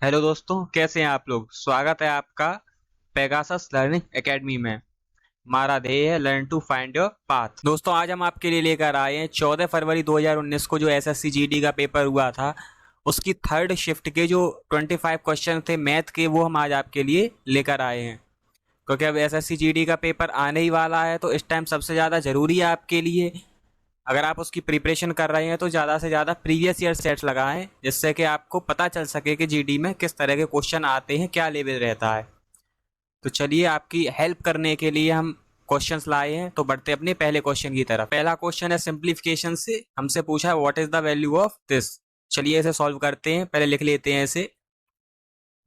Hello दोस्तों, कैसे हैं आप लोग। स्वागत है आपका पेगासस लर्निंग एकेडमी में। हमारा ध्येय है learn to find your path. दोस्तों, आज हम आपके लिए लेकर आए हैं 14 फरवरी 2019 को जो एसएससी जीडी का पेपर हुआ था उसकी थर्ड शिफ्ट के जो 25 क्वेश्चन थे मैथ के, वो हम आज आपके लिए लेकर आए हैं। क्योंकि अब एसएससी जीडी का पेपर आने ही वाला है, तो इस टाइम सबसे ज़्यादा ज़रूरी है आपके लिए, अगर आप उसकी प्रिपरेशन कर रहे हैं तो ज़्यादा से ज़्यादा प्रीवियस ईयर सेट्स लगाएं, जिससे कि आपको पता चल सके कि जीडी में किस तरह के क्वेश्चन आते हैं, क्या लेवल रहता है। तो चलिए, आपकी हेल्प करने के लिए हम क्वेश्चंस लाए हैं। तो बढ़ते अपने पहले क्वेश्चन की तरफ। पहला क्वेश्चन है सिंप्लीफिकेशन से, हमसे पूछा है what is the value of this. चलिए इसे सॉल्व करते हैं। पहले लिख लेते हैं इसे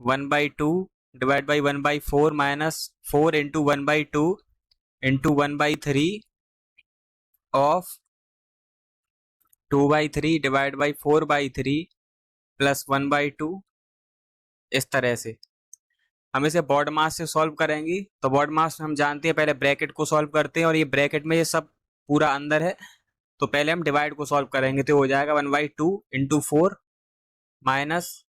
1/2 divide by 1/4 minus 4 into 1/2 into 1/3 of 2/3 divide by 4/3 plus 1/2। इस तरह से हम इसे बॉड मास से सॉल्व करेंगे। तो बॉड मास हम जानते हैं, पहले ब्रैकेट को सॉल्व करते हैं और ये ब्रैकेट में ये सब पूरा अंदर है। तो पहले हम डिवाइड को सॉल्व करेंगे, तो हो जाएगा 1/2 इंटू 4 माइनस,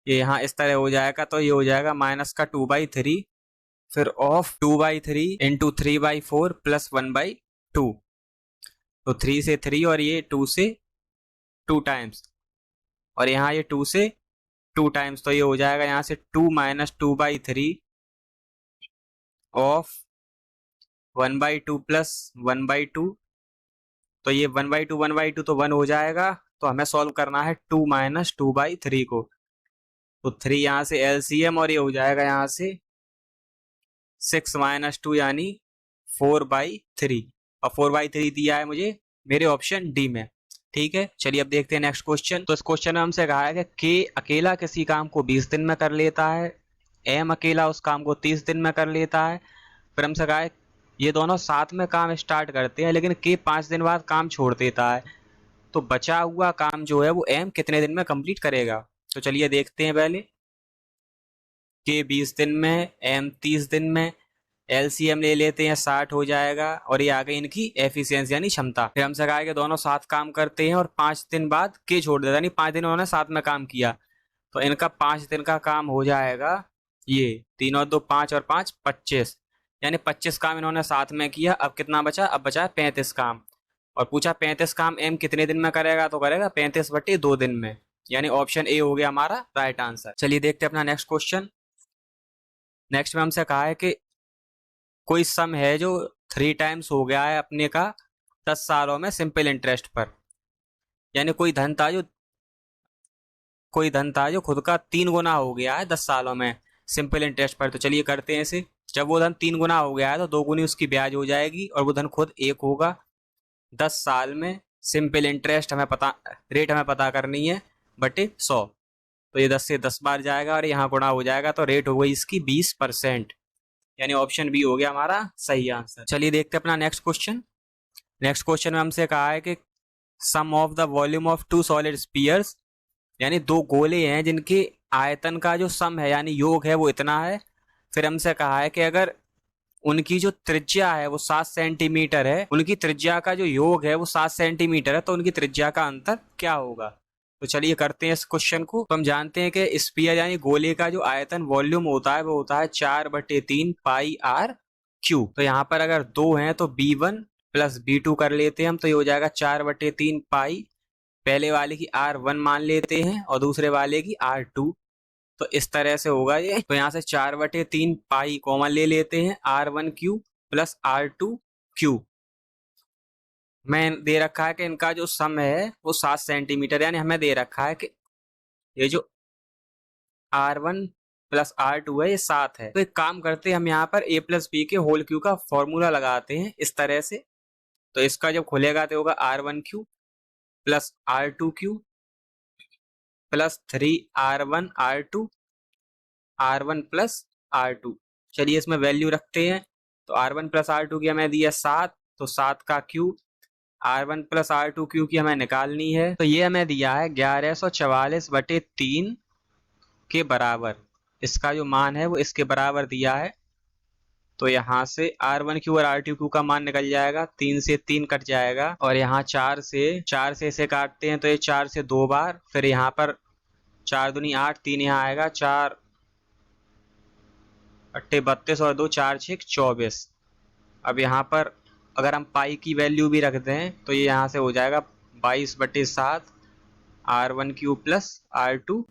ये यहाँ इस तरह हो जाएगा, तो ये हो जाएगा माइनस का 2/3, फिर ऑफ 2/3 इंटू 3/4 प्लस 1/2। तो 3 से 3 और ये 2 से 2 टाइम्स, और यहाँ ये 2 से 2 टाइम्स, तो ये हो जाएगा यहाँ से 2 माइनस 2/3 ऑफ 1/2 प्लस 1/2। तो ये 1/2 तो 1 हो जाएगा। तो हमें सॉल्व करना है 2 माइनस 2/3 को। तो 3 यहाँ से एलसीएम, और ये हो जाएगा यहाँ से 6 माइनस 2 यानी 4/3, और 4/3 दिया है मुझे मेरे ऑप्शन डी में। ठीक है, चलिए अब देखते हैं नेक्स्ट क्वेश्चन। तो इस क्वेश्चन में हमसे कहा है कि के अकेला किसी काम को 20 दिन में कर लेता है, एम अकेला उस काम को 30 दिन में कर लेता है। फिर हमसे कहा है ये दोनों साथ में काम स्टार्ट करते हैं, लेकिन के 5 दिन बाद काम छोड़ देता है। तो बचा हुआ काम जो है वो एम कितने दिन में कंप्लीट करेगा। तो चलिए देखते हैं। पहले के 20 दिन में, एम 30 दिन में, एलसीएम ले लेते हैं 60 हो जाएगा, और ये आ गई इनकी एफिशिएंसी यानी क्षमता। फिर हमसे कहा है कि दोनों साथ काम करते हैं और 5 दिन बाद के छोड़ देता है, यानी 5 दिन उन्होंने साथ में काम किया। तो इनका 5 दिन का काम हो जाएगा, ये 3 और 2 5 और 5 25, यानी 25 काम इन्होंने साथ में किया। अब कितना बचा, अब बचा 35 काम। और पूछा 35 काम एम कितने दिन में करेगा, तो करेगा 35/2 दिन में, यानी ऑप्शन ए हो गया हमारा राइट आंसर। चलिए देखते हैं अपना नेक्स्ट क्वेश्चन। नेक्स्ट में हमसे कहा है कि कोई सम है जो 3 टाइम्स हो गया है अपने का 10 सालों में सिंपल इंटरेस्ट पर, यानी कोई धन था जो खुद का 3 गुना हो गया है 10 सालों में सिंपल इंटरेस्ट पर। तो चलिए करते हैं इसे। जब वो धन 3 गुना हो गया है तो 2 गुनी उसकी ब्याज हो जाएगी, और वो धन खुद 1 होगा 10 साल में। सिंपल इंटरेस्ट हमें पता, रेट हमें पता करनी है बटे 100। तो ये 10 से 10 बार जाएगा और यहाँ गुणा हो जाएगा, तो रेट हो गई इसकी 20%, यानी ऑप्शन बी हो गया हमारा सही आंसर। चलिए देखते हैं अपना नेक्स्ट क्वेश्चन। नेक्स्ट क्वेश्चन में हमसे कहा है कि sum of the volume of 2 solid spheres, यानी 2 गोले हैं जिनके आयतन का जो सम है यानी योग है वो इतना है। फिर हमसे कहा है कि अगर उनकी जो त्रिज्या है वो 7 सेंटीमीटर है, उनकी त्रिज्या का जो योग है वो 7 सेंटीमीटर है, तो उनकी त्रिज्या का अंतर क्या होगा। तो चलिए करते हैं इस क्वेश्चन को। तो हम जानते हैं कि स्पीयर यानी गोले का जो आयतन वॉल्यूम होता है वो होता है 4/3 पाई आर क्यू। तो यहाँ पर अगर 2 हैं तो B1 प्लस B2 कर लेते हैं हम, तो ये हो जाएगा 4/3 पाई, पहले वाले की R1 मान लेते हैं और दूसरे वाले की R2। तो इस तरह से होगा ये। तो यहाँ से 4/3 पाई कॉमन ले लेते हैं, R1 Q plus R2 Q में दे रखा है कि इनका जो सम है वो 7 सेंटीमीटर, यानी हमें दे रखा है कि ये जो R1 प्लस R2 है ये 7 है। तो एक काम करते हैं, हम यहाँ पर a प्लस बी के होल क्यू का फॉर्मूला लगाते हैं इस तरह से। तो इसका जब खुलेगा तो होगा R1 Q plus R2 Q plus 3 R1 R2 R1 plus R2। चलिए इसमें वैल्यू रखते हैं। तो R1 प्लस R2 की हमें दिया 7, तो 7 का cube, R1 plus R2 Q की हमें निकालनी है। तो ये हमें दिया है 1144/3 के बराबर। इसका जो मान है वो इसके बराबर दिया है। तो यहाँ से R1 क्यू और R2 क्यू का मान निकल जाएगा, 3 से 3 कट जाएगा, और यहाँ 4 से इसे काटते हैं तो ये 4 से 2 बार, फिर यहाँ पर 4 दूनी 8, 3 यहाँ आएगा, 4 अट्ठे 32 और 2 4 6 24। अब यहाँ पर अगर हम पाई की वैल्यू भी रख दें तो ये यहाँ से हो जाएगा 22/7 R1 cube plus R2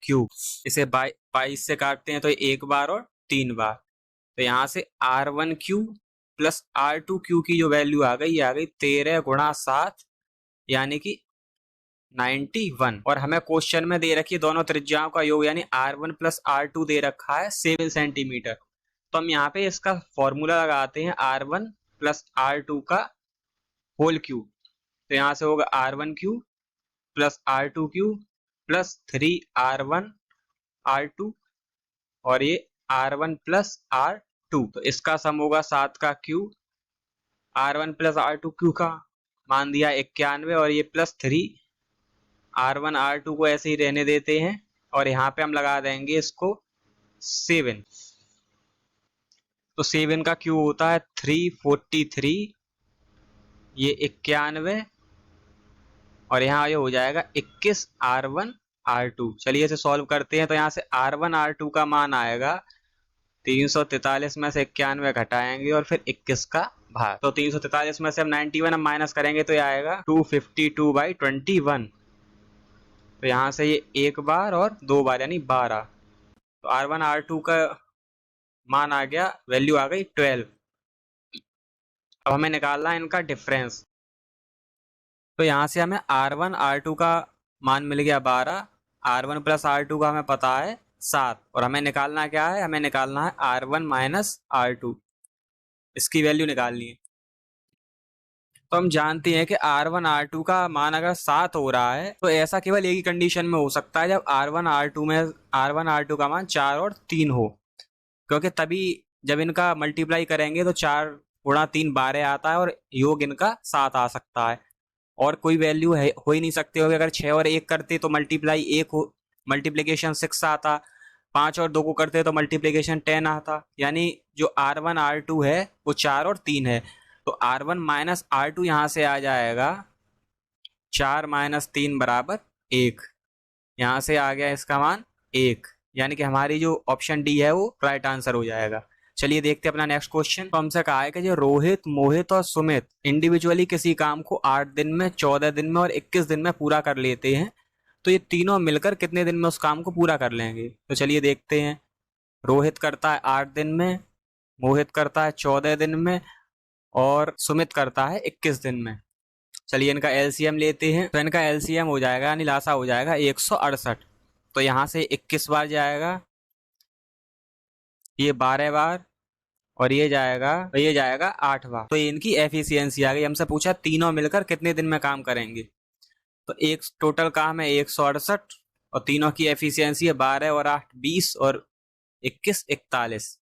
cube. इसे 22 से काटते हैं तो एक बार और 3 बार, तो यहाँ से R1 cube plus R2 cube की जो वैल्यू आ गई 13 गुणा 7 यानी कि 91। और हमें क्वेश्चन में दे रखी है दोनों त्रिज्याओं का योग यानी R1 प्लस R2 दे रखा है 7 सेंटीमीटर। तो हम यहाँ पे इसका फॉर्मूला लगाते हैं R1 प्लस R2 का होल क्यूब। तो यहाँ से होगा R1 cube plus R2 cube plus 3R1 R2 और ये R1 प्लस R2, तो इसका सम होगा 7 का cube. R1 plus R2 cube का मान दिया 91 और ये प्लस 3 R1 R2 को ऐसे ही रहने देते हैं और यहाँ पे हम लगा देंगे इसको 7। तो 7 का क्यूब होता है 343, ये 91 और यहाँ ये हो जाएगा 21 R1 R2। चलिए इसे सॉल्व करते हैं। तो यहाँ से R1 R2 का मान आएगा 343 में से 91 घटाएंगे और फिर 21 का भाग। तो 343 में से हम 91 हम माइनस करेंगे तो ये आएगा 252/21। तो यहाँ से ये एक बार और 2 बार यानी 12। तो R1 R2 का मान आ गया, वैल्यू आ गई 12। अब हमें निकालना है इनका डिफरेंस। तो यहाँ से हमें R1 R2 का मान मिल गया 12, R1 प्लस R2 का हमें पता है 7 और हमें निकालना क्या है, हमें निकालना है R1 माइनस R2, इसकी वैल्यू निकालनी है। तो हम जानते हैं कि R1 R2 का मान अगर 7 हो रहा है तो ऐसा केवल एक ही कंडीशन में हो सकता है जब R1 R2 का मान 4 और 3 हो, क्योंकि तभी जब इनका मल्टीप्लाई करेंगे तो 4 गुणा 3 12 आता है और योग इनका 7 आ सकता है। और कोई वैल्यू है हो ही नहीं सकती होगी। अगर 6 और 1 करते तो मल्टीप्लीकेशन 6 आता, 5 और 2 को करते तो मल्टीप्लीकेशन 10 आता, यानी जो R1 R2 है वो 4 और 3 है। तो R1 माइनस R2 यहाँ से आ जाएगा 4 माइनस 3 बराबर 1, यहाँ से आ गया इसका मान 1, यानी कि हमारी जो ऑप्शन डी है वो राइट आंसर हो जाएगा। चलिए देखते हैं अपना नेक्स्ट क्वेश्चन। तो हमसे कहा है कि जो रोहित, मोहित और सुमित इंडिविजुअली किसी काम को 8 दिन में, 14 दिन में और 21 दिन में पूरा कर लेते हैं, तो ये तीनों मिलकर कितने दिन में उस काम को पूरा कर लेंगे। तो चलिए देखते हैं। रोहित करता है 8 दिन में, मोहित करता है 14 दिन में और सुमित करता है 21 दिन में। चलिए इनका एलसीएम लेते हैं। तो इनका एलसीएम हो जाएगा यानी लासा हो जाएगा 168। तो यहाँ से 21 बार जाएगा, ये 12 बार और ये जाएगा 8 बार। तो ये इनकी एफिशिएंसी आ गई। हमसे पूछा तीनों मिलकर कितने दिन में काम करेंगे, तो एक टोटल काम है 168 और तीनों की एफिशिएंसी है 12 और 8 20 और 21 41,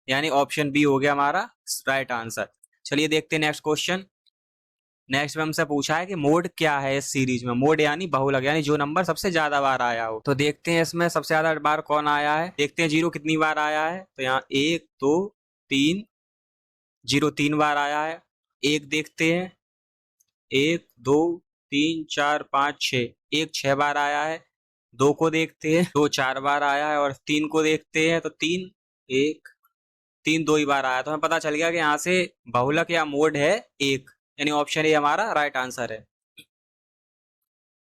यानी ऑप्शन बी हो गया हमारा राइट आंसर। चलिए देखते हैं नेक्स्ट क्वेश्चन। नेक्स्ट में हमसे पूछा है कि मोड क्या है इस सीरीज में। मोड यानी बहुलक, यानी जो नंबर सबसे ज्यादा बार आया हो। तो देखते हैं इसमें सबसे ज्यादा बार कौन आया है। देखते हैं 0 कितनी बार आया है। तो यहाँ 1 2 3, 0 3 बार आया है। 1 देखते हैं, 1 2 3 4 5 6, 1 6 बार आया है। 2 को देखते हैं, 2 4 बार आया है और 3 को देखते हैं तो 3 2 ही बार आया। तो हमें पता चल गया कि यहाँ से बहुलक या मोड है 1, यानी ऑप्शन ए हमारा राइट आंसर है।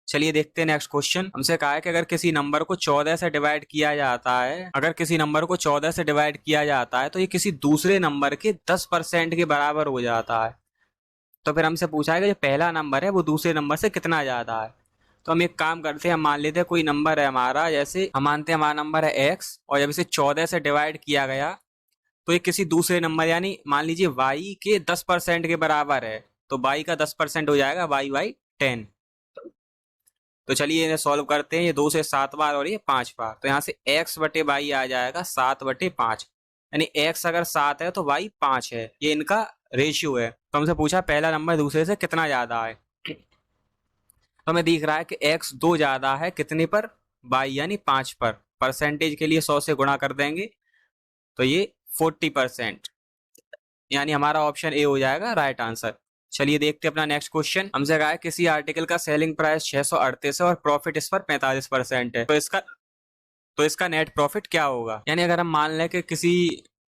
चलिए देखते हैं नेक्स्ट क्वेश्चन। हमसे कहा है कि अगर किसी नंबर को 14 से डिवाइड किया जाता है, तो ये किसी दूसरे नंबर के 10% के बराबर हो जाता है। तो फिर हमसे पूछा है कि जो पहला नंबर है वो दूसरे नंबर से कितना ज्यादा है। तो हम एक काम करते हैं, हम मान लेते हैं कोई नंबर है हमारा, जैसे हम मानते हैं हमारा नंबर है x और जब इसे 14 से डिवाइड किया गया तो ये किसी दूसरे नंबर यानी मान लीजिए y के 10% के बराबर है। तो y का 10% हो जाएगा y/10। तो चलिए इन्हें सॉल्व करते हैं। ये 2 से 7 बार और ये 5 बार। तो यहाँ से x/y आ जाएगा 7/5, यानी x अगर 7 है तो y 5 है। ये इनका रेशियो है। तो हमसे पूछा पहला नंबर दूसरे से कितना ज्यादा है। तो हमें दिख रहा है कि x 2 ज्यादा है कितने पर, y यानी 5 पर। परसेंटेज के लिए 100 से गुणा कर देंगे तो ये 40%, यानी हमारा ऑप्शन ए हो जाएगा राइट आंसर। चलिए देखते हैं अपना नेक्स्ट क्वेश्चन। हमसे कहा है किसी आर्टिकल का सेलिंग प्राइस 638 है और प्रॉफिट इस पर 45% है, तो इसका नेट प्रॉफिट क्या होगा। यानी अगर हम मान लें कि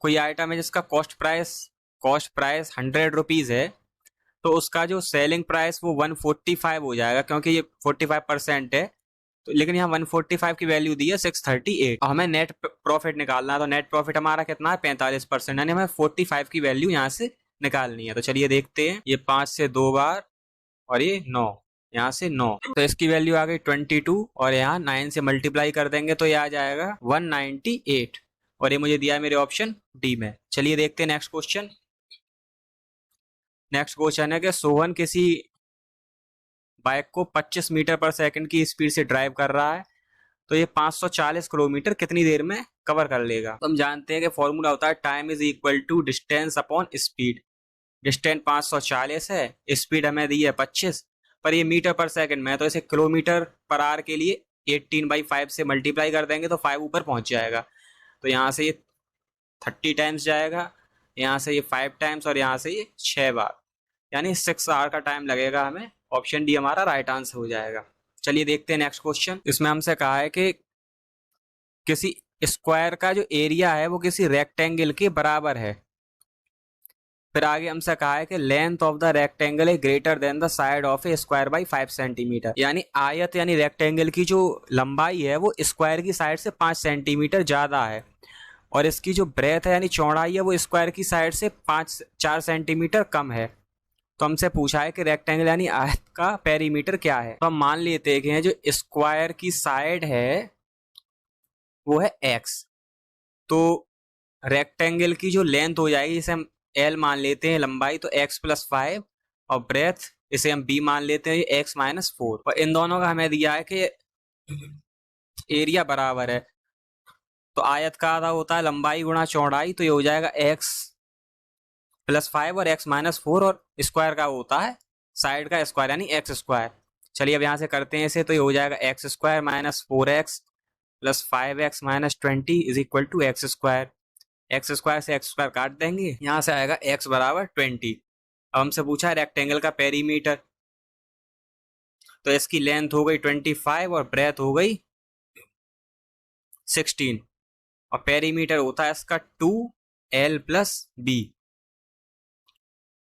कोई आइटम है जिसका कॉस्ट प्राइस 100 रुपीज है, तो उसका जो सेलिंग प्राइस वो 145 हो जाएगा, क्योंकि ये 45% है। तो लेकिन यहाँ 145 की वैल्यू दी है 638, और हमें नेट प्रॉफिट निकालना है। तो नेट प्रॉफिट हमारा कितना है, 45%, यानी हमें 45 की वैल्यू यहाँ से निकालनी है। तो चलिए देखते हैं। ये 5 से 2 बार और ये 9, यहाँ से 9, तो इसकी वैल्यू आ गई 22, और यहाँ 9 से मल्टीप्लाई कर देंगे तो ये आ जाएगा 198, और ये मुझे दिया है मेरे ऑप्शन डी में। चलिए देखते हैं नेक्स्ट क्वेश्चन। नेक्स्ट क्वेश्चन है कि सोहन किसी बाइक को 25 मीटर पर सेकंड की स्पीड से ड्राइव कर रहा है, तो ये 540 किलोमीटर कितनी देर में कवर कर लेगा। तो हम जानते हैं कि फॉर्मूला होता है time is equal to distance upon speed. Distance 540 है, स्पीड हमें दी है 25, पर ये मीटर पर सेकंड में है, तो इसे किलोमीटर पर आवर के लिए 18/5 से मल्टीप्लाई कर देंगे तो 5 ऊपर पहुंच जाएगा। तो यहाँ से ये 30 टाइम्स जाएगा, यहाँ से ये 5 टाइम्स, और यहाँ से ये 6 बार, यानी 6 आवर का टाइम लगेगा हमें। ऑप्शन डी हमारा राइट आंसर हो जाएगा। चलिए देखते हैं नेक्स्ट क्वेश्चन। इसमें हमसे कहा है कि किसी स्क्वायर का जो एरिया है वो किसी रेक्टेंगल के बराबर है। फिर आगे हमसे कहा है कि length of the rectangle is greater than the side of A square by 5 centimetre. यानी आयत यानी रेक्टेंगल की जो लंबाई है वो स्क्वायर की साइड से 5 सेंटीमीटर ज्यादा है, और इसकी जो ब्रेथ है यानी चौड़ाई है वो स्क्वायर की साइड से 4 सेंटीमीटर कम है। तो हमसे पूछा है कि रेक्टेंगल यानी आयत का पेरीमीटर क्या है। तो हम मान लेते हैं कि जो स्क्वायर की साइड है वो है x, तो रेक्टेंगल की जो लेंथ हो जाएगी, जिसे हम l मान लेते हैं लंबाई, तो x+5, और ब्रेथ इसे हम b मान लेते हैं x-4, और इन दोनों का हमें दिया है कि एरिया बराबर है। तो आयत का आधा होता है लंबाई गुणा चौड़ाई, तो ये हो जाएगा x+5 और x-4, और स्क्वायर का होता है साइड का स्क्वायर यानी एक्स स्क्वायर। चलिए अब यहाँ से करते हैं इसे, तो ये हो जाएगा x² - 4x + 5x - 20 is equal to x square. X square से एक्स स्क्वायर काट देंगे, यहाँ से आएगा x बराबर 20। अब हमसे पूछा है रेक्टेंगल का पेरीमीटर, तो इसकी लेंथ हो गई 25 और ब्रेथ हो गई 16, और पेरीमीटर होता है इसका 2l + b।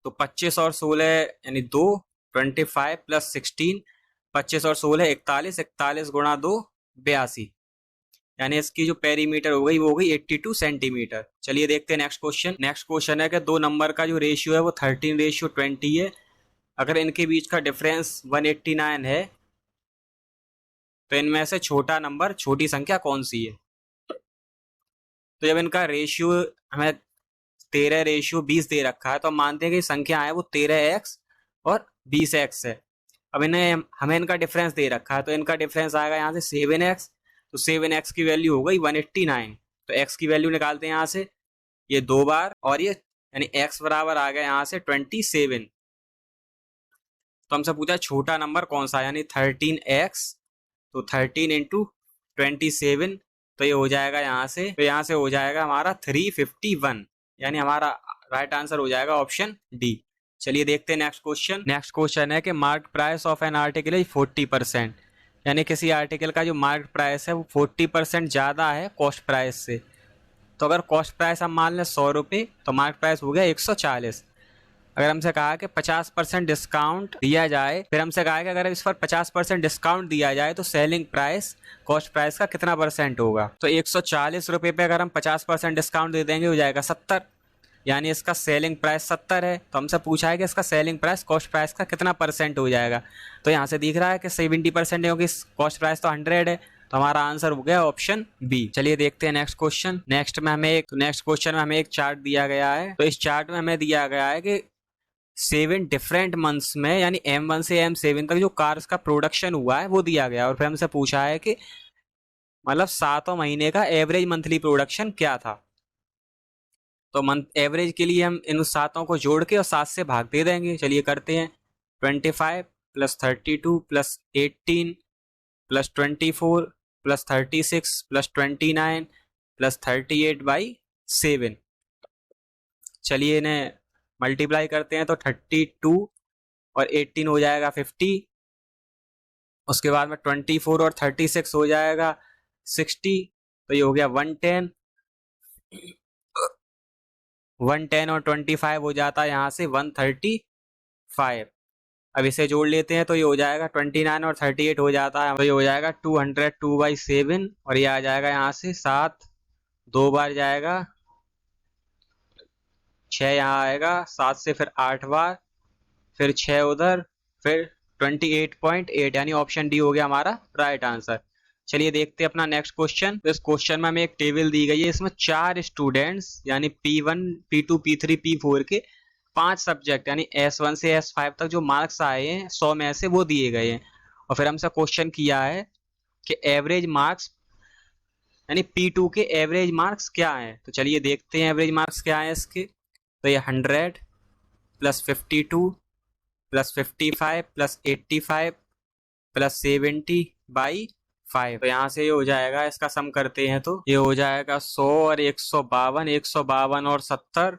तो 25 और 16 यानी 2, 25 + 16, 25 और 16 41, 41 गुणा 2 82, यानी इसकी जो पेरीमीटर हो गई वो हो गई 82 सेंटीमीटर। चलिए देखते हैं नेक्स्ट क्वेश्चन। नेक्स्ट क्वेश्चन है कि दो नंबर का जो रेशियो है वो 13:20 है। अगर इनके बीच का डिफरेंस 189 है, तो इनमें से छोटा नंबर छोटी संख्या कौन सी है। तो जब इनका रेशियो हमें 13:20 दे रखा है, तो हम मानते हैं कि संख्या है वो 13x और 20x है। अब इन्हें हमें इनका डिफरेंस दे रखा है, तो इनका डिफरेंस आएगा यहाँ से 7x, तो 7x की वैल्यू हो गई 189, तो x की वैल्यू निकालते हैं यहाँ से, ये 2 बार, और ये यानी x बराबर आ गया यहाँ से 27। तो हमसे पूछा छोटा नंबर कौन सा, यानी 13x, तो 13 × 27, तो ये हो जाएगा यहाँ से, तो यहाँ से हो जाएगा हमारा 351, यानी हमारा राइट आंसर हो जाएगा ऑप्शन डी। चलिए देखते हैं नेक्स्ट क्वेश्चन। नेक्स्ट क्वेश्चन है कि market price of an article is 40%, यानी किसी आर्टिकल का जो मार्केट प्राइस है वो 40% ज़्यादा है कॉस्ट प्राइस से। तो अगर कॉस्ट प्राइस हम मान लें 100 रुपये, तो मार्केट प्राइस हो गया 140। अगर हमसे कहा कि 50% डिस्काउंट दिया जाए, फिर हमसे कहा कि अगर इस पर 50% डिस्काउंट दिया जाए तो सेलिंग प्राइस कॉस्ट प्राइस का कितना % होगा। तो 140 रुपये पे अगर हम 50% डिस्काउंट दे देंगे हो जाएगा 70, यानी इसका सेलिंग प्राइस 70 है। तो हमसे पूछा है कि इसका सेलिंग प्राइस कॉस्ट प्राइस का कितना % हो जाएगा। तो यहाँ से दिख रहा है कि 70% है, क्योंकि कॉस्ट प्राइस तो 100 है, तो हमारा आंसर हो गया ऑप्शन बी। चलिए देखते हैं नेक्स्ट क्वेश्चन। नेक्स्ट क्वेश्चन में हमें एक चार्ट दिया गया है। तो इस चार्ट में हमें दिया गया है कि 7 डिफरेंट मंथ्स में, यानी M1 से M7 तक जो कार्स का प्रोडक्शन हुआ है वो दिया गया, और फिर हमसे पूछा है कि मतलब 7 महीने का एवरेज मंथली प्रोडक्शन क्या था। तो मंथ एवरेज के लिए हम इन 7 को जोड़ के और 7 से भाग दे देंगे। चलिए करते हैं। 25 + 32 + 18 + 24 + 36 + 29 + 38/7। चलिए इन्हें मल्टीप्लाई करते हैं, तो 32 और 18 हो जाएगा 50। उसके बाद में 24 और 36 हो जाएगा 60, तो ये हो गया 110। 110 और 25 हो जाता है यहाँ से 135। अब इसे जोड़ लेते हैं तो ये हो जाएगा 29 और 38 हो जाता है, तो ये हो जाएगा 202/7, और ये आ जाएगा यहाँ से 7, 2 बार जाएगा, 6 यहाँ आएगा, 7 से फिर 8 बार, फिर 6 उधर, फिर 28.8, यानी ऑप्शन डी हो गया हमारा राइट आंसर। चलिए देखते हैं अपना नेक्स्ट क्वेश्चन। इस क्वेश्चन में हमें एक टेबल दी गई है, इसमें 4 स्टूडेंट्स यानी P1, P2, P3, P4 के 5 सब्जेक्ट यानी S1 से S5 तक जो मार्क्स आए हैं 100 में से वो दिए गए हैं, और फिर हमसे क्वेश्चन किया है कि एवरेज मार्क्स यानी P2 के एवरेज मार्क्स क्या हैं। तो चलिए देखते हैं एवरेज मार्क्स क्या हैं इसके। तो ये 100 प्लस 52 प्लस 55 प्लस 85 प्लस 70/5, तो यहाँ से ये हो जाएगा, इसका सम करते हैं तो ये हो जाएगा 100 और 152, 152 और 70,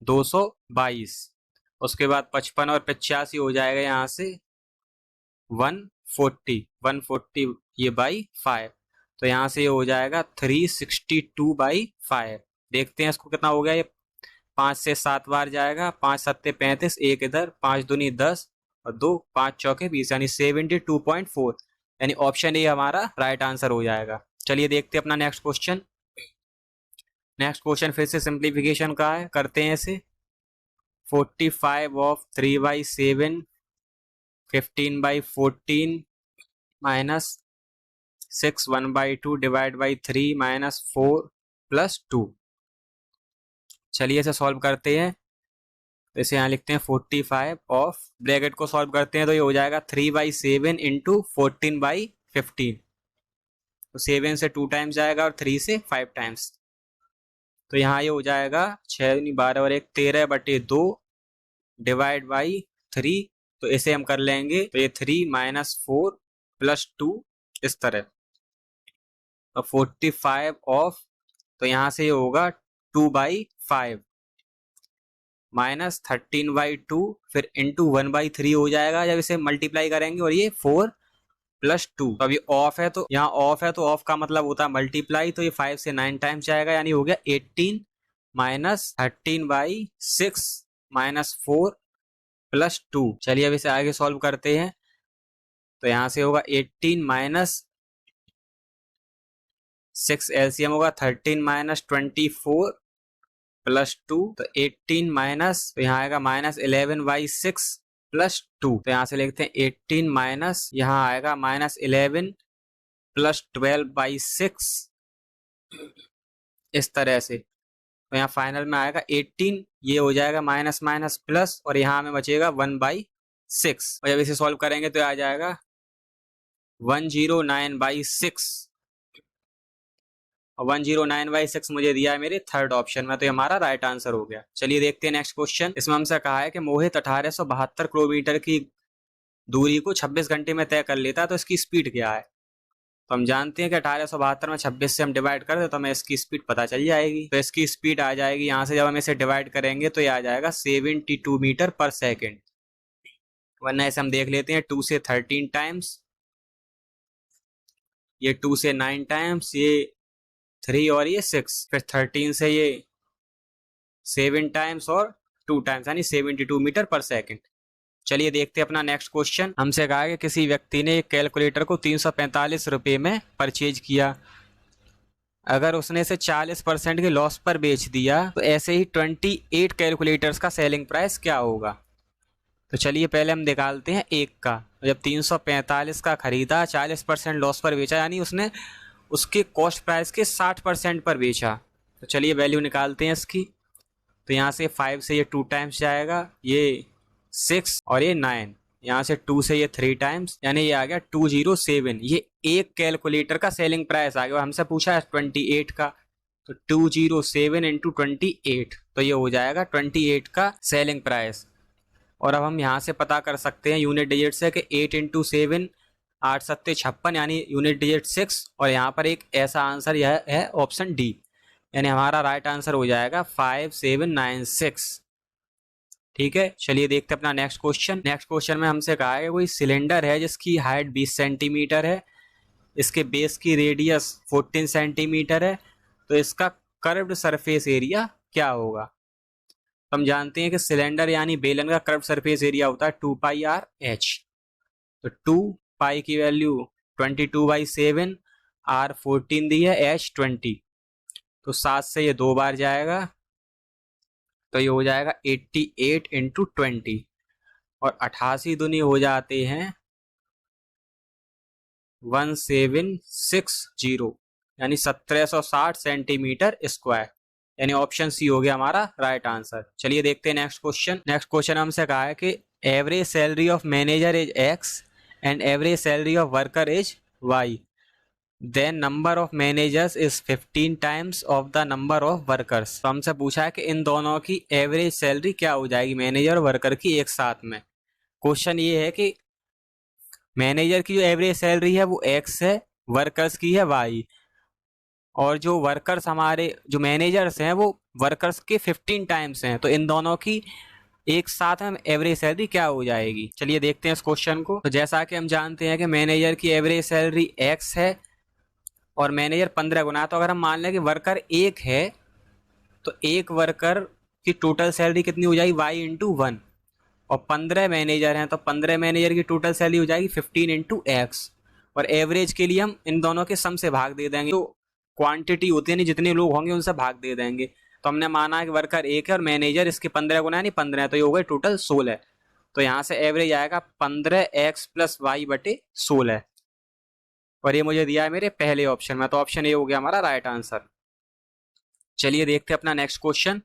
222। उसके बाद 55 और 85 हो जाएगा यहाँ से 140, 140 ये बाई 5, तो यहाँ से ये हो जाएगा 362/5। देखते हैं इसको कितना हो गया। ये 5 से 7 बार जाएगा, 5 सत्ते 35, एक इधर, 5 दूनी 10 और 2, 5 चौके 20, यानी 72.4, यानी ऑप्शन ए हमारा राइट आंसर हो जाएगा। चलिए देखते हैं अपना नेक्स्ट क्वेश्चन। नेक्स्ट क्वेश्चन फिर से सिंप्लीफिकेशन का है, करते हैं इसे। 45 of 3/7, 15/14 minus 6 1/2 divide by 3 minus 4 plus 2। चलिए इसे सॉल्व करते हैं। तो इसे यहाँ लिखते हैं 45 ऑफ, ब्रैकेट को सॉल्व करते हैं तो ये हो जाएगा 3/7 इंटू 14/15, तो 7 से 2 टाइम्स जाएगा और 3 से 5 टाइम्स, तो यहाँ ये हो जाएगा 6 दूनी 12 और 1 13/2 डिवाइड बाई 3, तो इसे हम कर लेंगे तो ये 3 माइनस 4 प्लस 2 इस तरह। तो 45 ऑफ, तो यहाँ से ये होगा 2/5 माइनस 13/2, फिर इंटू 1/3 हो जाएगा जब इसे मल्टीप्लाई करेंगे, और ये 4 प्लस 2। तो अभी ऑफ है, तो यहाँ ऑफ है तो ऑफ का मतलब होता है मल्टीप्लाई, तो ये 5 से 9 टाइम्स जाएगा, यानी हो गया 18 माइनस 13/6 माइनस 4 प्लस 2। चलिए अब इसे आगे सॉल्व करते हैं। तो यहाँ से होगा 18 माइनस 6 एलसीएम होगा 13 माइनस 24 प्लस 2, तो 18 माइनस, तो यहाँ आएगा माइनस 11/6 प्लस 2, तो यहाँ से लिखते हैं 18 माइनस, यहाँ आएगा माइनस 11 प्लस 12/6 इस तरह से, तो यहाँ फाइनल में आएगा 18, ये हो जाएगा माइनस माइनस प्लस, और यहाँ हमें बचेगा 1/6, और जब इसे सॉल्व करेंगे तो आ जाएगा 109/6, और 109/6 मुझे दिया है मेरे थर्ड ऑप्शन में, तो ये हमारा राइट आंसर हो गया। चलिए देखते हैं नेक्स्ट क्वेश्चन। इसमें हमसे कहा है कि मोहित 1872 किलोमीटर की दूरी को 26 घंटे में तय कर लेता है, तो इसकी स्पीड क्या है। तो हम जानते हैं कि 1872 में 26 से हम डिवाइड कर दे तो हमें इसकी स्पीड पता चल जाएगी। तो इसकी स्पीड आ जाएगी, यहाँ से जब हम इसे डिवाइड करेंगे तो ये आ जाएगा 72 मीटर पर सेकेंड, वरना इसे हम देख लेते हैं 2 से 13 टाइम्स, ये 2 से 9 टाइम्स, ये 3 और ये 6, फिर 13 से ये 7 टाइम्स और 2 टाइम्स, यानी 72 मीटर पर सेकेंड। चलिए देखते हैं अपना नेक्स्ट क्वेश्चन। हमसे कहा कि किसी व्यक्ति ने एक कैलकुलेटर को 345 रुपये में परचेज किया, अगर उसने इसे 40% के लॉस पर बेच दिया तो ऐसे ही 28 कैलकुलेटर्स का सेलिंग प्राइस क्या होगा। तो चलिए पहले हम निकालते हैं एक का। जब 345 का खरीदा, 40% लॉस पर बेचा, यानी उसने उसके कॉस्ट प्राइस के 60% पर बेचा। तो चलिए वैल्यू निकालते हैं इसकी। तो यहाँ से 5 से ये 2 टाइम्स जाएगा, ये 6 और ये 9, यहाँ से 2 से ये 3 टाइम्स, यानी ये आ गया 207। ये एक कैलकुलेटर का सेलिंग प्राइस आ गया, हमसे पूछा है 28 का, तो 207 इंटू 28, तो ये हो जाएगा 28 का सेलिंग प्राइस। और अब हम यहाँ से पता कर सकते हैं यूनिट डिजिट से कि 8 इंटू 7 8 सत्ते 56, यानी यूनिट डिजिट 6, और यहाँ पर एक ऐसा आंसर यह है ऑप्शन डी, यानी हमारा राइट आंसर हो जाएगा 5796। ठीक है, चलिए देखते हैं अपना नेक्स्ट क्वेश्चन। नेक्स्ट क्वेश्चन में हमसे कहा है कि कोई सिलेंडर है जिसकी हाइट 20 सेंटीमीटर है, इसके बेस की रेडियस 14 सेंटीमीटर है, तो इसका कर्व्ड सरफेस एरिया क्या होगा। तो हम जानते हैं कि सिलेंडर यानी बेलन का कर्व्ड सरफेस एरिया होता है 2πr/h। तो 2π की वैल्यू 22/7, r 14 दी है, h 20, तो 7 से ये 2 बार जाएगा, तो ये हो जाएगा 88 इंटू 20, और 88 दूनी हो जाते हैं 1760, यानी 1760 सेंटीमीटर स्क्वायर, यानी ऑप्शन सी हो गया हमारा राइट आंसर। चलिए देखते हैं नेक्स्ट क्वेश्चन। नेक्स्ट क्वेश्चन हमसे कहा है कि average salary of manager is x and average salary of worker is y, then number of managers is 15 times of the number of workers. तो हमसे पूछा है कि इन दोनों की एवरेज सैलरी क्या हो जाएगी, मैनेजर और वर्कर की एक साथ में। क्वेश्चन ये है कि मैनेजर की जो एवरेज सैलरी है वो एक्स है, वर्कर्स की है वाई, और जो वर्कर्स हमारे जो मैनेजर्स हैं वो वर्कर्स के 15 टाइम्स हैं, तो इन दोनों की एक साथ हम एवरेज सैलरी क्या हो जाएगी। चलिए देखते हैं इस क्वेश्चन को। तो जैसा कि हम जानते हैं कि मैनेजर की एवरेज सैलरी एक्स है और मैनेजर 15 गुना, तो अगर हम मान लें कि वर्कर एक है तो एक वर्कर की टोटल सैलरी कितनी हो जाएगी, वाई इंटू 1, और 15 मैनेजर हैं तो 15 मैनेजर की टोटल सैलरी हो जाएगी 15 इंटू एक्स, और एवरेज के लिए हम इन दोनों के सम से भाग दे देंगे, तो क्वांटिटी होती है नहीं, जितने लोग होंगे उनसे भाग दे देंगे। तो हमने माना है कि वर्कर एक है और मैनेजर इसके 15 गुना यानी 15 है, तो ये हो गए टोटल 16। तो यहाँ से एवरेज आएगा 15x प्लस वाई बटे 16, और ये मुझे दिया है मेरे पहले ऑप्शन में, तो ऑप्शन ए हो गया हमारा राइट आंसर। चलिए देखते हैं अपना नेक्स्ट क्वेश्चन।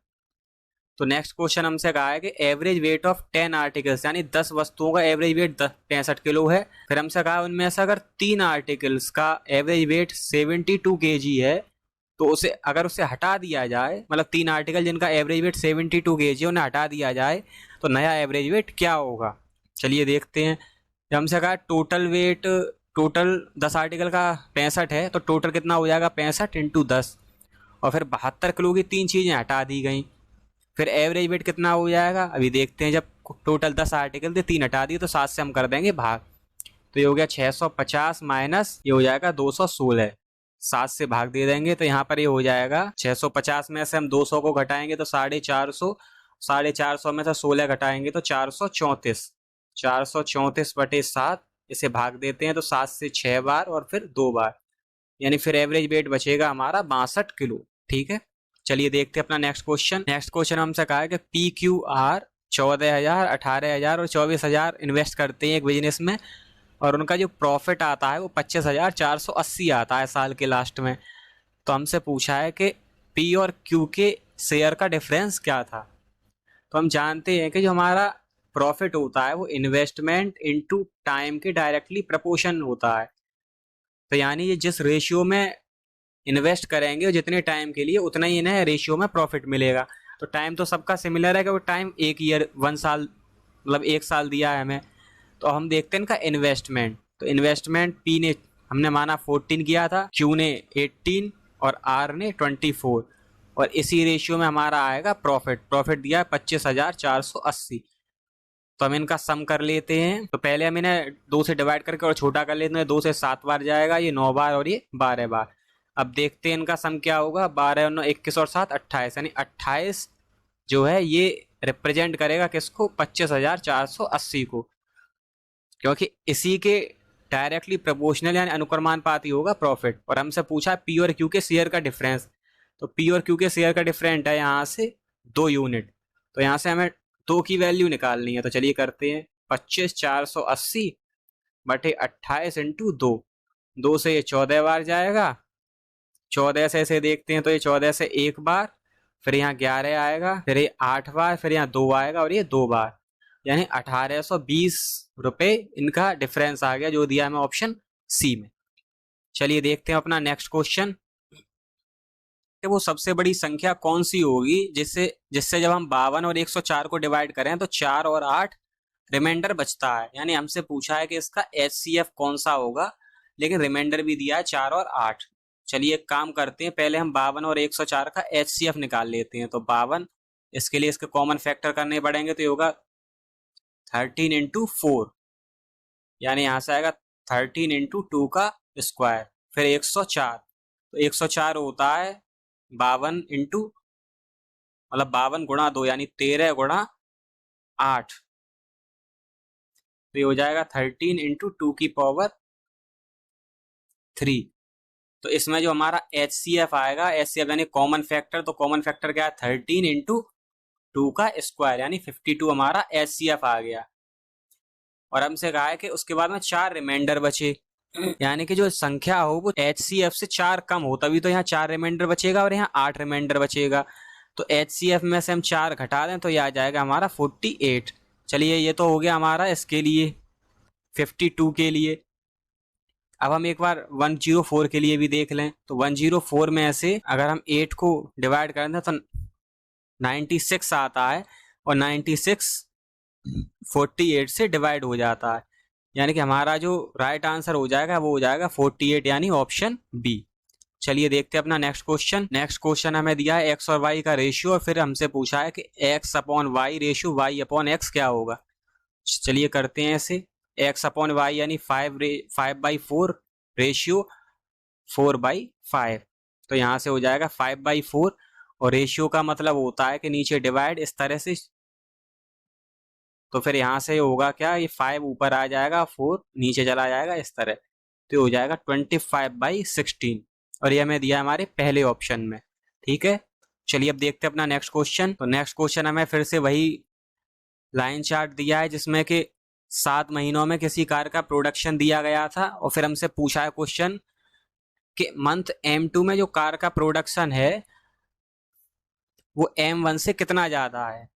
तो नेक्स्ट क्वेश्चन हमसे कहा है कि एवरेज वेट ऑफ 10 आर्टिकल्स, यानी 10 वस्तुओं का एवरेज वेट 65 किलो है। फिर हमसे कहा उनमें से अगर 3 आर्टिकल्स का एवरेज वेट 72 kg है, तो उसे अगर उसे हटा दिया जाए, मतलब 3 आर्टिकल जिनका एवरेज वेट 72 kg उन्हें हटा दिया जाए, तो नया एवरेज वेट क्या होगा। चलिए देखते हैं। जब हमसे कहा टोटल वेट, टोटल 10 आर्टिकल का 65 है, तो टोटल कितना हो जाएगा 65 इंटू 10, और फिर 72 किलो की 3 चीज़ें हटा दी गई, फिर एवरेज वेट कितना हो जाएगा अभी देखते हैं। जब टोटल 10 आर्टिकल थे 3 हटा दिए, तो 7 से हम कर देंगे भाग, तो ये हो गया 650 माइनस ये हो जाएगा 216, 7 से भाग दे देंगे, तो यहाँ पर ये हो जाएगा 650 में से हम 200 को घटाएंगे तो 450, 450 में से 16 घटाएंगे तो 434, 434 बटे 7, इसे भाग देते हैं तो 7 से 6 बार और फिर 2 बार, यानी फिर एवरेज वेट बचेगा हमारा 62 किलो। ठीक है, चलिए देखते हैं अपना नेक्स्ट क्वेश्चन। नेक्स्ट क्वेश्चन हमसे कहा है कि PQR 14,000, 18,000 और 24,000 इन्वेस्ट करते हैं एक बिजनेस में, और उनका जो प्रॉफिट आता है वो 25,480 आता है साल के लास्ट में। तो हमसे पूछा है कि P और Q के शेयर का डिफरेंस क्या था। तो हम जानते हैं कि जो हमारा प्रॉफिट होता है वो इन्वेस्टमेंट इनटू टाइम के डायरेक्टली प्रोपोर्शन होता है, तो यानी ये जिस रेशियो में इन्वेस्ट करेंगे जितने टाइम के लिए उतना ही इन्हें रेशियो में प्रॉफिट मिलेगा। तो टाइम तो सबका सिमिलर है कि वो टाइम 1 ईयर 1 साल, मतलब 1 साल दिया है हमें। तो हम देखते हैं इनका इन्वेस्टमेंट। तो इन्वेस्टमेंट पी ने हमने माना 14 किया था, क्यू ने 18 और आर ने 24, और इसी रेशियो में हमारा आएगा प्रॉफिट। प्रॉफिट दिया है 25,480। तो हम इनका सम कर लेते हैं। तो पहले हम इन्हें 2 से डिवाइड करके और छोटा कर लेते हैं, 2 से 7 बार जाएगा, ये 9 बार और ये 12 बार। अब देखते हैं इनका सम क्या होगा, 12 और 9 21 और 7 28, यानी 28 जो है ये रिप्रेजेंट करेगा किसको, 25,480 को, क्योंकि इसी के डायरेक्टली प्रोपोर्शनल यानी अनुक्रमानुपाती होगा प्रॉफिट। और हमसे पूछा पी और क्यू के शेयर का डिफरेंस, तो पी और क्यू के शेयर का डिफरेंट है यहाँ से 2 यूनिट, तो यहाँ से हमें 2 की वैल्यू निकालनी है। तो चलिए करते हैं, 25,480 बटे 28 इंटू 2, 2 से ये 14 बार जाएगा, 14 से इसे देखते हैं तो ये 14 से 1 बार, फिर यहाँ 11 आएगा, फिर ये 8 बार, फिर यहाँ 2 आएगा और ये 2 बार, यानी 1820 रुपये इनका डिफरेंस आ गया, जो दिया हमें ऑप्शन सी में। चलिए देखते हैं अपना नेक्स्ट क्वेश्चन, कि वो सबसे बड़ी संख्या कौन सी होगी जिससे जब हम 52 और 104 को डिवाइड करें तो 4 और 8 रिमाइंडर बचता है। यानी हमसे पूछा है कि इसका HCF कौन सा होगा, लेकिन रिमाइंडर भी दिया है 4 और 8। चलिए एक काम करते हैं, पहले हम 52 और 104 का HCF निकाल लेते हैं। तो 52 इसके लिए इसके कॉमन फैक्टर करने पड़ेंगे, तो ये होगा 13 इंटू 4, यानी यहाँ से आएगा 13 इंटू 2 का स्क्वायर, फिर 104, तो 104 होता है 52 इंटू, मतलब 52 गुणा 2 यानी 13 गुणा 8, तो ये हो जाएगा 13 इंटू 2 की पावर 3। तो इसमें जो हमारा HCF आएगा, HCF यानी कॉमन फैक्टर, तो कॉमन फैक्टर क्या है 13 इंटू 2 का स्क्वायर, यानी 52 हमारा HCF आ गया। और हमसे कहा है कि उसके बाद में 4 रिमाइंडर बचे, यानी कि जो संख्या हो वो HCF से 4 कम हो, तभी तो यहाँ 4 रिमाइंडर बचेगा और यहाँ 8 रिमाइंडर बचेगा। तो HCF में से हम 4 घटा दें तो ये आ जाएगा हमारा 48। चलिए ये तो हो गया हमारा इसके लिए 52 के लिए। अब हम एक बार 104 के लिए भी देख लें, तो 104 में से अगर हम 8 को डिवाइड करें तो 96 आता है, और 96 48 से डिवाइड हो जाता है, यानी कि हमारा जो राइट आंसर हो जाएगा वो हो जाएगा 48, यानी ऑप्शन बी। चलिए देखते हैं अपना नेक्स्ट क्वेश्चन। नेक्स्ट क्वेश्चन हमें दिया है एक्स और वाई का रेशियो, और फिर हमसे पूछा है कि x upon y ratio y upon x क्या होगा। चलिए करते हैं ऐसे, एक्स अपॉन वाई यानी 5/4 रेशियो 4/5, तो यहाँ से हो जाएगा 5/4, और रेशियो का मतलब होता है कि नीचे डिवाइड इस तरह से, तो फिर यहाँ से होगा क्या, ये 5 ऊपर आ जाएगा, 4 नीचे चला जाएगा इस तरह, तो हो जाएगा 25/16, और ये हमें दिया हमारे पहले ऑप्शन में। ठीक है, चलिए अब देखते हैं अपना नेक्स्ट क्वेश्चन। तो नेक्स्ट क्वेश्चन हमें फिर से वही लाइन चार्ट दिया है जिसमें कि 7 महीनों में किसी कार का प्रोडक्शन दिया गया था, और फिर हमसे पूछा है क्वेश्चन कि मंथ M2 में जो कार का प्रोडक्शन है वो M1 से कितना ज्यादा है।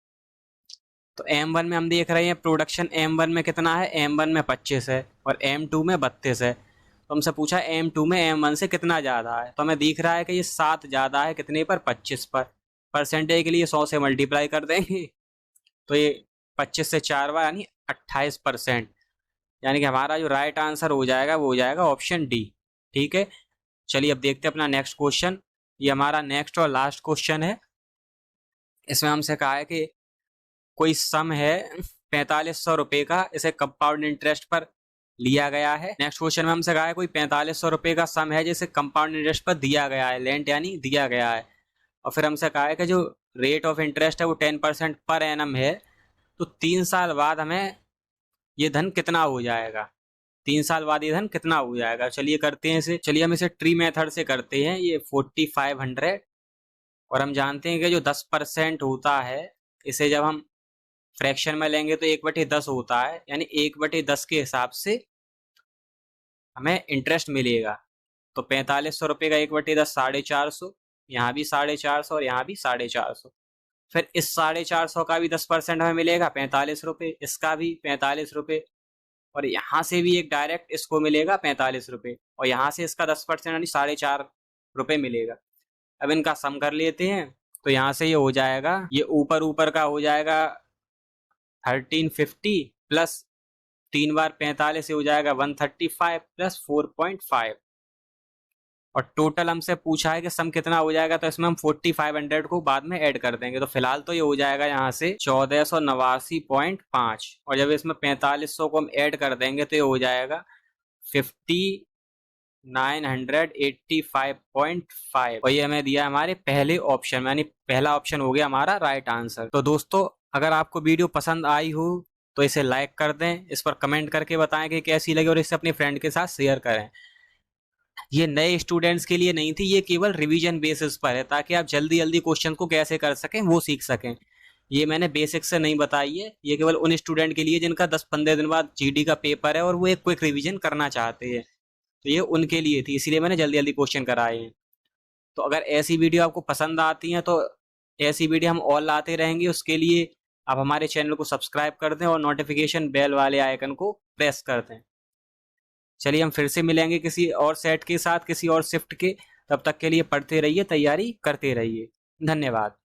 तो M1 में हम देख रहे हैं प्रोडक्शन M1 में कितना है, M1 में 25 है और M2 में 32 है। तो हमसे पूछा M2 में M1 से कितना ज़्यादा है, तो हमें दिख रहा है कि ये 7 ज़्यादा है कितने पर, 25 पर। परसेंटेज के लिए 100 से मल्टीप्लाई कर देंगे, तो ये 25 से 4 बार यानी 28%, यानी कि हमारा जो राइट आंसर हो जाएगा वो हो जाएगा ऑप्शन डी। ठीक है, चलिए अब देखते हैं अपना नेक्स्ट क्वेश्चन। ये हमारा नेक्स्ट और लास्ट क्वेश्चन है। इसमें हमसे कहा है कि कोई सम है 4500 रुपये का, इसे कंपाउंड इंटरेस्ट पर लिया गया है। नेक्स्ट क्वेश्चन में हमसे कहा है कोई 4500 रुपये का सम है जिसे कंपाउंड इंटरेस्ट पर दिया गया है, लेंट यानी दिया गया है, और फिर हमसे कहा है कि जो रेट ऑफ इंटरेस्ट है वो 10% पर एनम है, तो 3 साल बाद हमें ये धन कितना हो जाएगा, 3 साल बाद ये धन कितना हो जाएगा। चलिए करते हैं इसे, चलिए हम इसे ट्री मेथड से करते हैं। ये 4500, और हम जानते हैं कि जो 10% होता है इसे जब हम फ्रैक्शन में लेंगे तो 1/10 होता है, यानी 1/10 के हिसाब से हमें इंटरेस्ट मिलेगा। तो 4500 रुपये का 1/10 450, यहाँ भी 450 और यहाँ भी 450। फिर इस 450 का भी 10% हमें मिलेगा 45 रुपये, इसका भी 45 रुपये, और यहाँ से भी एक डायरेक्ट इसको मिलेगा 45 रुपये, और यहाँ से इसका 10% यानी 4.5 रुपये मिलेगा। अब इनका सम कर लेते हैं, तो यहाँ से ये हो जाएगा, ये ऊपर ऊपर का हो जाएगा 1350 प्लस 3 बार 45 हो जाएगा 135 प्लस 4.5, और टोटल हमसे पूछा है कि सम कितना हो जाएगा, तो इसमें हम 4500 को बाद में ऐड कर देंगे, तो फिलहाल तो ये हो जाएगा यहाँ से 1489.5, और जब इसमें 4500 को हम ऐड कर देंगे तो ये हो जाएगा 5985.5, और ये हमें दिया हमारे पहले ऑप्शन में, यानी पहला ऑप्शन हो गया हमारा राइट आंसर। तो दोस्तों अगर आपको वीडियो पसंद आई हो तो इसे लाइक कर दें, इस पर कमेंट करके बताएं कि कैसी लगी, और इसे अपने फ्रेंड के साथ शेयर करें। ये नए स्टूडेंट्स के लिए नहीं थी, ये केवल रिवीजन बेसिस पर है, ताकि आप जल्दी जल्दी क्वेश्चन को कैसे कर सकें वो सीख सकें। ये मैंने बेसिक से नहीं बताई है, ये केवल उन स्टूडेंट के लिए जिनका 10-15 दिन बाद जीडी का पेपर है और वो एक क्विक रिवीजन करना चाहते हैं, तो ये उनके लिए थी, इसीलिए मैंने जल्दी जल्दी क्वेश्चन कराए हैं। तो अगर ऐसी वीडियो आपको पसंद आती हैं तो ऐसी वीडियो हम और लाते रहेंगे, उसके लिए आप हमारे चैनल को सब्सक्राइब कर दें और नोटिफिकेशन बेल वाले आइकन को प्रेस कर दें। चलिए हम फिर से मिलेंगे किसी और सेट के साथ, किसी और शिफ्ट के, तब तक के लिए पढ़ते रहिए, तैयारी करते रहिए। धन्यवाद।